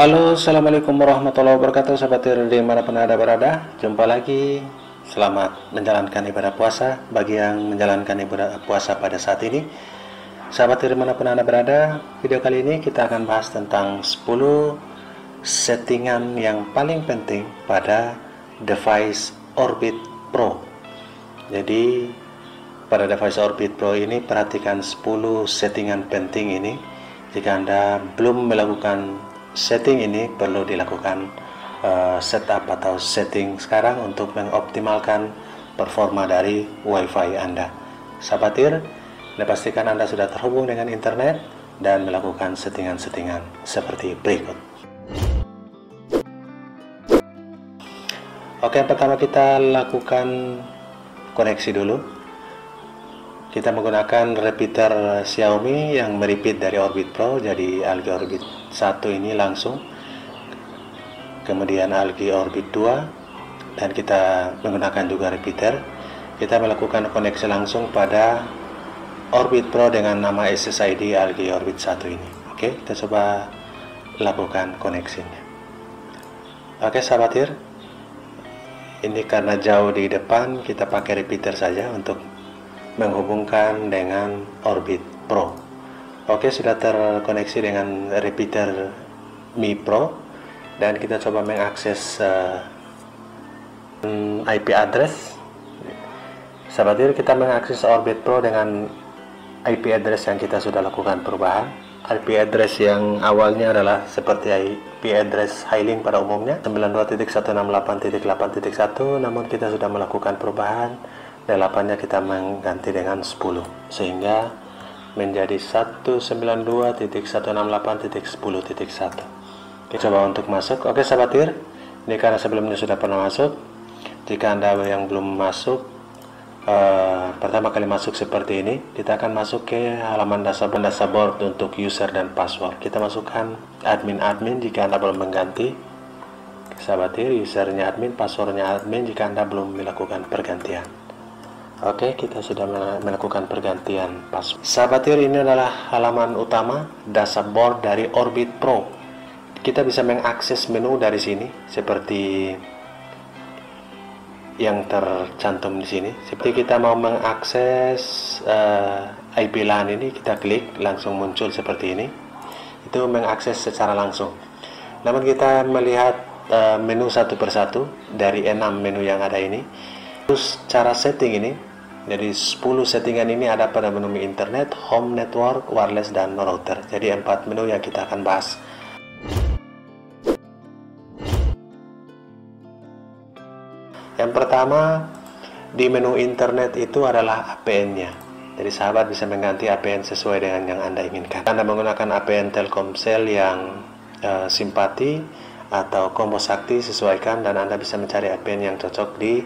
Halo, assalamualaikum warahmatullahi wabarakatuh, sahabat dimanapun Anda berada. Jumpa lagi. Selamat menjalankan ibadah puasa bagi yang menjalankan ibadah puasa pada saat ini. Sahabat dimanapun Anda berada, video kali ini kita akan bahas tentang 10 settingan yang paling penting pada device Orbit Pro. Jadi pada device Orbit Pro ini perhatikan 10 settingan penting ini. Jika Anda belum melakukan setting ini, perlu dilakukan setup atau setting sekarang untuk mengoptimalkan performa dari WiFi Anda. Sahabat pastikan Anda sudah terhubung dengan internet dan melakukan settingan-settingan seperti berikut. Oke, yang pertama kita lakukan koneksi dulu. Kita menggunakan repeater Xiaomi yang merepeat dari Orbit Pro, jadi Algi Orbit 1 ini langsung, kemudian Algi Orbit 2, dan kita menggunakan juga repeater. Kita melakukan koneksi langsung pada Orbit Pro dengan nama SSID Algi Orbit 1 ini. Oke, kita coba lakukan koneksinya. Oke sahabat ini karena jauh di depan, kita pakai repeater saja untuk menghubungkan dengan Orbit Pro. Oke, sudah terkoneksi dengan repeater Mi Pro, dan kita coba mengakses IP address. Sahabat kita mengakses Orbit Pro dengan IP address yang kita sudah lakukan perubahan. IP address yang awalnya adalah seperti IP address Highlink pada umumnya 92.168.8.1, namun kita sudah melakukan perubahan. 8-nya kita mengganti dengan 10 sehingga menjadi 192.168.10.1. kita coba untuk masuk. Oke sahabat ini karena sebelumnya sudah pernah masuk. Jika Anda yang belum masuk, pertama kali masuk seperti ini, kita akan masuk ke halaman dashboard untuk user dan password. Kita masukkan admin jika Anda belum mengganti. Sahabat usernya admin, passwordnya admin jika Anda belum melakukan pergantian. Oke, kita sudah melakukan pergantian password. Sahabat ini adalah halaman utama dashboard dari Orbit Pro. Kita bisa mengakses menu dari sini seperti yang tercantum di sini. Seperti kita mau mengakses IP LAN ini, kita klik langsung muncul seperti ini. Itu mengakses secara langsung. Namun kita melihat menu satu persatu dari 6 menu yang ada ini. Terus cara setting ini, jadi 10 settingan ini ada pada menu internet, home network, wireless, dan router. Jadi 4 menu yang kita akan bahas. Yang pertama di menu internet itu adalah APN-nya. Jadi sahabat bisa mengganti APN sesuai dengan yang Anda inginkan. Anda menggunakan APN Telkomsel yang simpati atau combo sakti, sesuaikan, dan Anda bisa mencari APN yang cocok di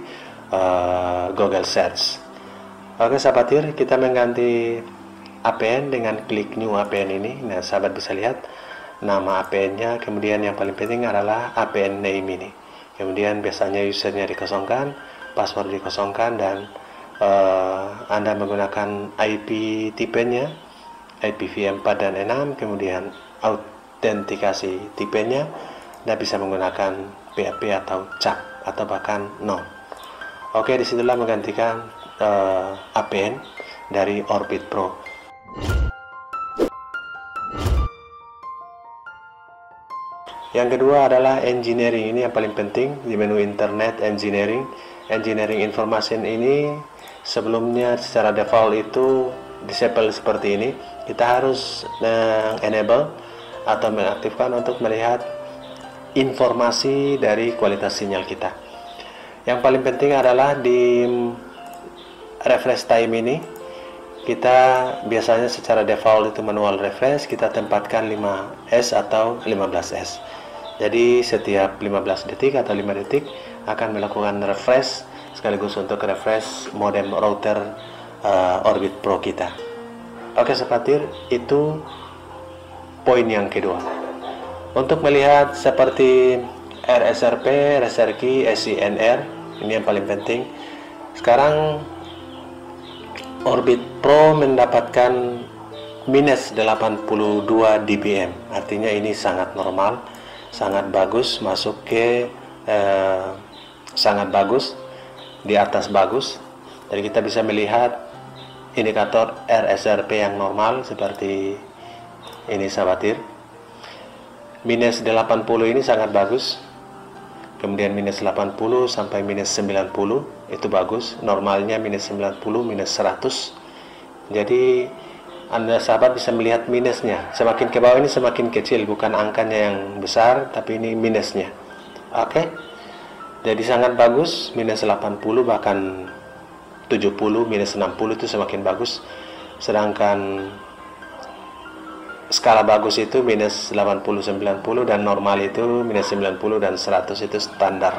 Google Search. Oke sahabat kita mengganti APN dengan klik new APN ini. Nah sahabat bisa lihat nama APN-nya, kemudian yang paling penting adalah APN name ini. Kemudian biasanya usernya dikosongkan, password dikosongkan, dan Anda menggunakan IP tipenya, IPv4 dan 6, kemudian autentikasi tipenya, Anda bisa menggunakan PHP atau CAP atau bahkan no. Oke, disitulah menggantikan APN dari Orbit Pro. Yang kedua adalah engineering. Ini yang paling penting di menu internet. Engineering information ini sebelumnya secara default itu disable seperti ini. Kita harus enable atau mengaktifkan untuk melihat informasi dari kualitas sinyal kita. Yang paling penting adalah di refresh time ini, kita biasanya secara default itu manual refresh, kita tempatkan 5S atau 15S. Jadi setiap 15 detik atau 5 detik akan melakukan refresh, sekaligus untuk refresh modem router Orbit Pro kita. Oke sahabat itu poin yang kedua. Untuk melihat seperti RSRP, RSRQ, SINR, ini yang paling penting. Sekarang Orbit Pro mendapatkan minus 82 dBm, artinya ini sangat normal. sangat bagus, masuk ke sangat bagus, di atas bagus. Jadi kita bisa melihat indikator RSRP yang normal seperti ini sahabat. Minus 80 ini sangat bagus. Kemudian minus 80 sampai minus 90 itu bagus. Normalnya minus 90, minus 100. Jadi Anda sahabat bisa melihat minusnya. Semakin ke bawah ini semakin kecil, bukan angkanya yang besar, tapi ini minusnya. Oke. Jadi sangat bagus, minus 80 bahkan 70, minus 60 itu semakin bagus. Sedangkan skala bagus itu minus 80, 90, dan normal itu minus 90 dan 100 itu standar.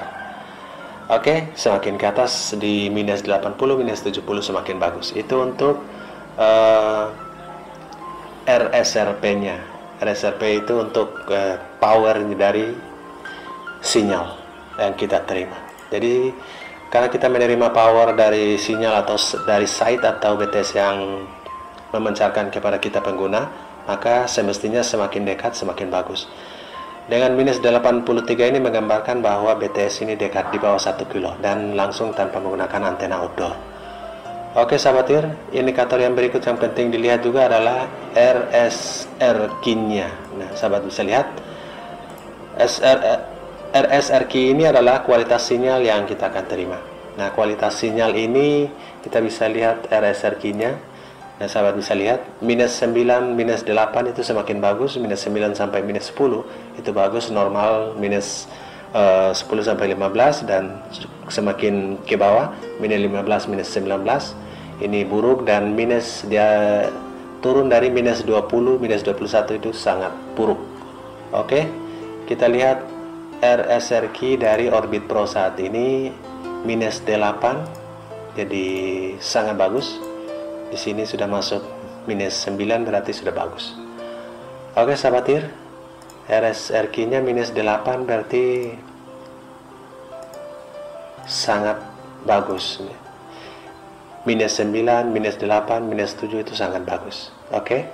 Oke, semakin ke atas di minus 80, minus 70 semakin bagus. Itu untuk RSRP-nya. RSRP itu untuk power dari sinyal yang kita terima. Jadi karena kita menerima power dari sinyal atau dari site atau BTS yang memancarkan kepada kita pengguna, maka semestinya semakin dekat semakin bagus. Dengan minus 83 ini menggambarkan bahwa BTS ini dekat di bawah 1 kilo dan langsung tanpa menggunakan antena outdoor. Oke sahabat IR, indikator yang berikut yang penting dilihat juga adalah RSRQ-nya. Nah sahabat bisa lihat RSRQ ini adalah kualitas sinyal yang kita akan terima. Nah, kualitas sinyal ini kita bisa lihat RSRQ-nya. Nah, sahabat bisa lihat minus 9, minus 8 itu semakin bagus, minus 9 sampai minus 10 itu bagus, normal minus 10 sampai 15, dan semakin ke bawah minus 15, minus 19 ini buruk, dan minus dia turun dari minus 20, minus 21 itu sangat buruk. Oke, kita lihat RSRQ dari Orbit Pro saat ini minus 8, jadi sangat bagus. Di sini sudah masuk minus 9, berarti sudah bagus. Oke sahabat IR, RSRQ-nya minus 8 berarti sangat bagus. Minus 9, minus 8, minus 7 itu sangat bagus. Oke,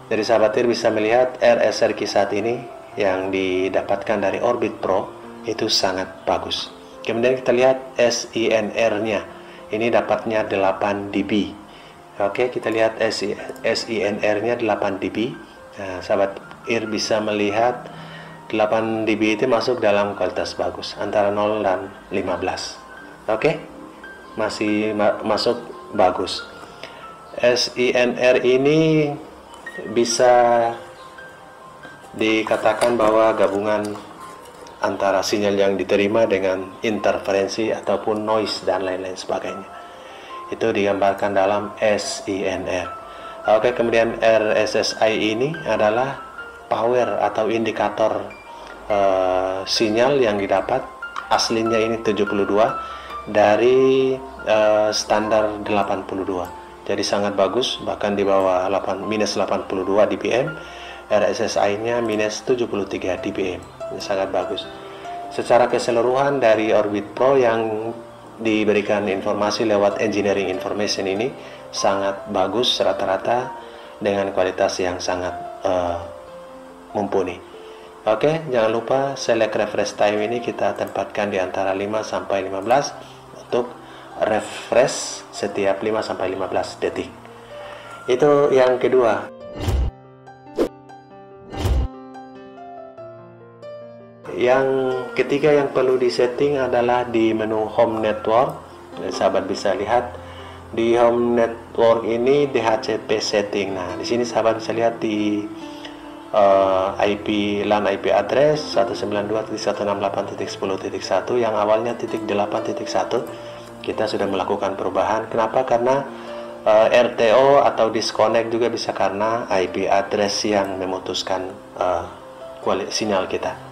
dari sahabat IR bisa melihat RSRQ saat ini yang didapatkan dari Orbit Pro itu sangat bagus. Kemudian kita lihat SINR-nya, ini dapatnya 8 dB. Oke, kita lihat SINR-nya 8 dB. Nah, sahabat IR bisa melihat 8 dB itu masuk dalam kualitas bagus, antara 0 dan 15. Oke, masih masuk bagus. SINR ini bisa dikatakan bahwa gabungan antara sinyal yang diterima dengan interferensi ataupun noise dan lain-lain sebagainya. Itu digambarkan dalam SINR. Oke, kemudian RSSI ini adalah power atau indikator sinyal yang didapat. Aslinya ini 72 dari standar 82. Jadi sangat bagus, bahkan di bawah minus 82 dBm. RSSI-nya minus 73 dBm. Ini sangat bagus. Secara keseluruhan dari Orbit Pro yang diberikan informasi lewat engineering information ini sangat bagus rata-rata dengan kualitas yang sangat mumpuni. Oke, jangan lupa select refresh time ini kita tempatkan di antara 5 sampai 15 untuk refresh setiap 5 sampai 15 detik. Itu yang kedua. Yang ketiga yang perlu disetting adalah di menu Home Network. Sahabat bisa lihat di Home Network ini DHCP setting. Nah, di sini sahabat bisa lihat di LAN IP address 192.168.10.1 yang awalnya .8.1 kita sudah melakukan perubahan. Kenapa? Karena RTO atau disconnect juga bisa karena IP address yang memutuskan sinyal kita.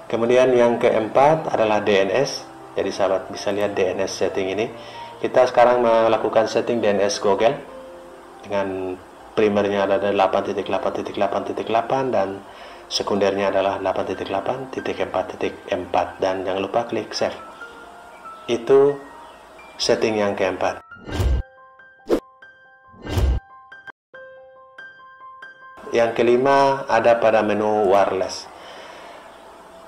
Kemudian yang keempat adalah DNS. Jadi sahabat bisa lihat DNS setting ini. Kita sekarang melakukan setting DNS Google dengan primernya ada 8.8.8.8 dan sekundernya adalah 8.8.4.4 dan jangan lupa klik save. Itu setting yang keempat. yang kelima ada pada menu wireless.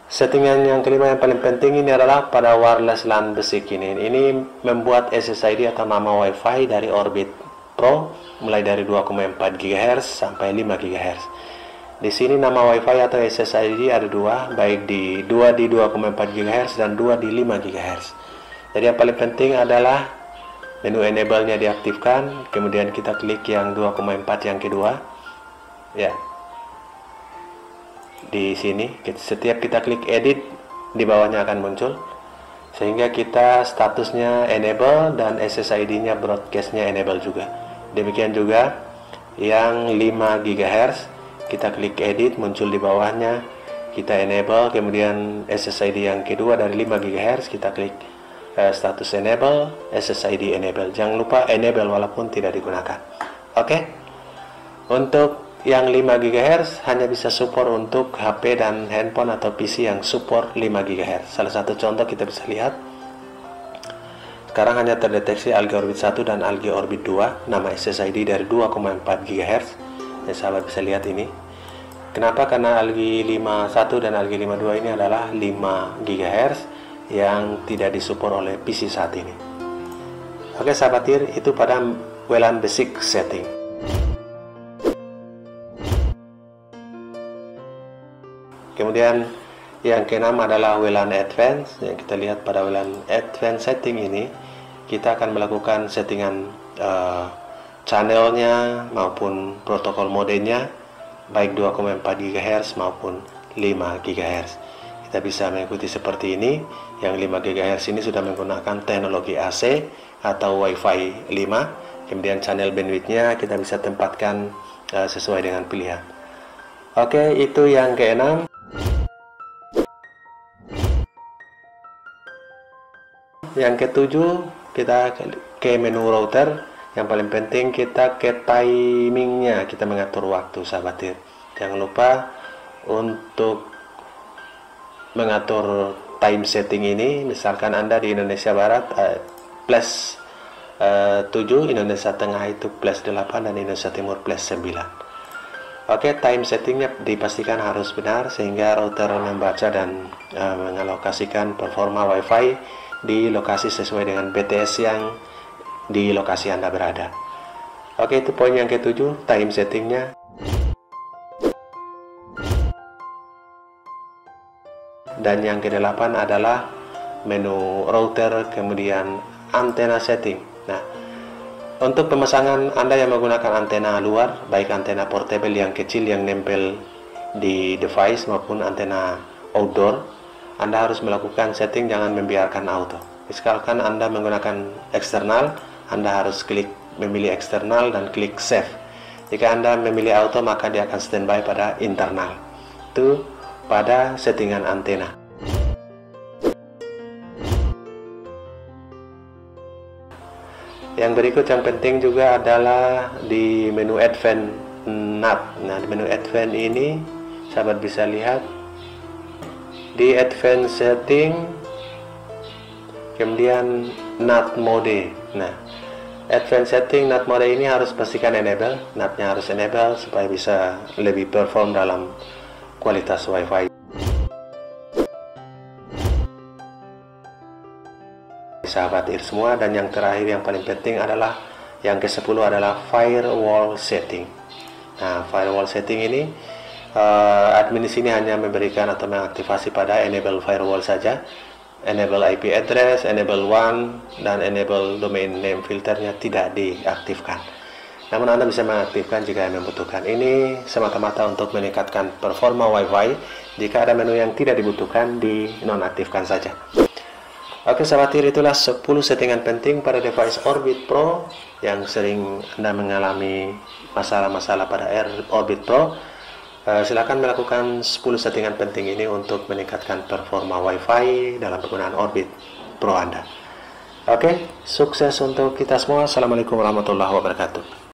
Settingan yang kelima yang paling penting ini adalah pada wireless LAN basic ini. Ini membuat SSID atau nama WiFi dari Orbit Pro mulai dari 2,4 GHz sampai 5 GHz. Di sini nama WiFi atau SSID ada dua, baik di 2,4 GHz dan 2 di 5 GHz. Jadi yang paling penting adalah menu enable-nya diaktifkan, kemudian kita klik yang 2,4 yang kedua. Ya. Di sini setiap kita klik edit, di bawahnya akan muncul, sehingga kita statusnya enable dan SSID-nya broadcast-nya enable juga. Demikian juga yang 5 GHz, kita klik edit, muncul di bawahnya, kita enable, kemudian SSID yang kedua dari 5 GHz kita klik status enable, SSID enable. Jangan lupa enable walaupun tidak digunakan. Oke. Untuk yang 5 GHz hanya bisa support untuk HP dan handphone atau PC yang support 5 GHz. Salah satu contoh kita bisa lihat. Sekarang hanya terdeteksi Algi Orbit 1 dan Algi Orbit 2, nama SSID dari 2,4 GHz. Ya, sahabat bisa lihat ini. Kenapa? Karena Algi 51 dan Algi 52 ini adalah 5 GHz yang tidak disupport oleh PC saat ini. Oke sahabat TIR, itu pada WLAN basic setting. Kemudian yang keenam adalah WLAN Advance. Yang kita lihat pada WLAN Advance setting ini, kita akan melakukan settingan channelnya maupun protokol modenya, baik 2,4 GHz maupun 5 GHz. Kita bisa mengikuti seperti ini. Yang 5 GHz ini sudah menggunakan teknologi AC atau Wi-Fi 5. Kemudian channel bandwidth-nya kita bisa tempatkan sesuai dengan pilihan. Oke, itu yang keenam. Yang ketujuh, kita ke menu router. Yang paling penting kita ke timingnya, kita mengatur waktu sahabat TIR. Jangan lupa untuk mengatur time setting ini. Misalkan Anda di Indonesia Barat plus 7, Indonesia Tengah itu plus 8, dan Indonesia Timur plus 9. Oke, time settingnya dipastikan harus benar sehingga router membaca dan mengalokasikan performa WiFi di lokasi sesuai dengan BTS yang di lokasi Anda berada. Oke, itu poin yang ketujuh, time settingnya. Dan yang kedelapan adalah menu router, kemudian antena setting. Nah, untuk pemasangan Anda yang menggunakan antena luar, baik antena portable yang kecil yang nempel di device maupun antena outdoor, Anda harus melakukan setting, jangan membiarkan auto. Misalkan Anda menggunakan eksternal, Anda harus klik memilih eksternal dan klik save. Jika Anda memilih auto, maka dia akan standby pada internal. Itu pada settingan antena. Yang berikut yang penting juga adalah di menu Advanced NAT. Nah, di menu Advanced ini sahabat bisa lihat di Advanced Setting, kemudian NAT Mode. Nah, Advanced Setting NAT Mode ini harus pastikan enable, NAT-nya harus enable supaya bisa lebih perform dalam kualitas WiFi. Sahabat TIR semua, dan yang terakhir yang paling penting adalah yang ke-10 adalah Firewall Setting. Nah, Firewall Setting ini admin di sini hanya memberikan atau mengaktifasi pada enable firewall saja, enable IP address, enable WAN, dan enable domain name filternya tidak diaktifkan. Namun Anda bisa mengaktifkan jika membutuhkan. Ini semata-mata untuk meningkatkan performa WiFi. Jika ada menu yang tidak dibutuhkan, dinonaktifkan saja. Oke sahabat TIR, itulah 10 settingan penting pada device Orbit Pro yang sering Anda mengalami masalah-masalah pada Orbit Pro. Silakan melakukan 10 settingan penting ini untuk meningkatkan performa WiFi dalam penggunaan Orbit Pro Anda. Oke, sukses untuk kita semua. Assalamualaikum warahmatullahi wabarakatuh.